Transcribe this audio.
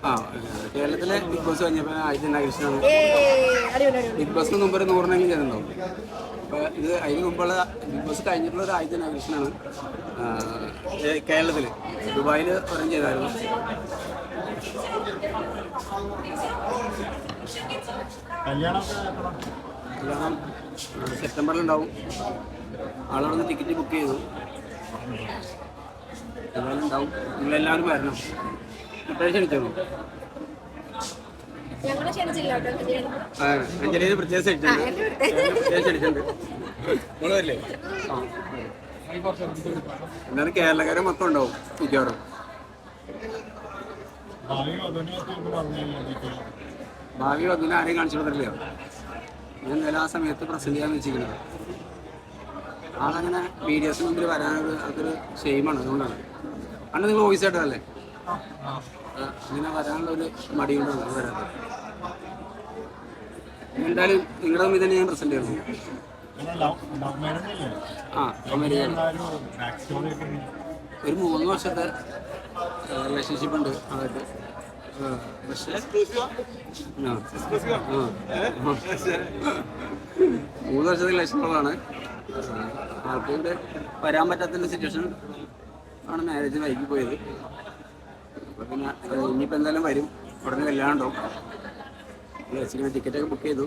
ആ കേരളത്തിലെ big boss കഴിഞ്ഞപ്പോൾ ആദ്യം നാഗകൃഷ്ണനാണ്. ബിഗ് ബോസിന് മുമ്പ് ഒരു 100 ചെയ്തിട്ടുണ്ടാവും. അപ്പോൾ ഇത് അതിന് മുമ്പുള്ള ബിഗ് ബോസ് കഴിഞ്ഞിട്ടുള്ള ഒരു ആദ്യ നാഗകൃഷ്ണനാണ് കേരളത്തിൽ. ദുബായിൽ ഒരെണ്ണം ചെയ്തായിരുന്നു. കല്യാണം സെപ്റ്റംബറിലുണ്ടാവും. ആളവിടെ നിന്ന് ടിക്കറ്റ് ബുക്ക് ചെയ്തു. എന്തായാലും ഉണ്ടാവും. നിങ്ങളെല്ലാവരും വരണം. ക്ഷണിച്ചോ? അഞ്ജലിന് പ്രത്യേകം ക്ഷണിച്ചിട്ടുണ്ട്. എന്നാലും കേരളക്കാരെ മൊത്തം ഉണ്ടാവും മിക്കവാറും. ഭാവി അതിനെ ആരെയും കാണിച്ചു കൊടുത്തില്ല. ഞാൻ എന്തായാലും ആ സമയത്ത് പ്രസന്റ് ചെയ്യാൻ വെച്ചിരിക്കുന്നത്. ആളങ്ങനെ വീഡിയോസിന് മുമ്പിൽ വരാനൊരു അതൊരു ഷെയിമാണ്. അതുകൊണ്ടാണ്. അന്ന് നിങ്ങൾ വോയിസ് ആയിട്ടല്ലേ അങ്ങനെ വരാനുള്ള ഒരു മടി കൊണ്ടാണ് വരാത്തത്. എന്തായാലും നിങ്ങളുടെ മുമ്പിൽ തന്നെ ഞാൻ പ്രസന്റ് ചെയ്യുന്നു. ഒരു 3 വർഷത്തെ റിലേഷൻഷിപ്പ് ഉണ്ട് അതായത്. പക്ഷേ 3 വർഷത്തെ റിലേഷനുള്ളതാണ്. ആൾക്ക് ഇവിടെ വരാൻ പറ്റാത്ത സിറ്റുവേഷൻ ആണ് മാരേജ് വൈകി പോയത്. അപ്പോൾ പിന്നെ ഇനിയിപ്പോൾ എന്തായാലും വരും. ഉടനെ കല്യാണം ഉണ്ടാവും. ടിക്കറ്റൊക്കെ ബുക്ക് ചെയ്തു.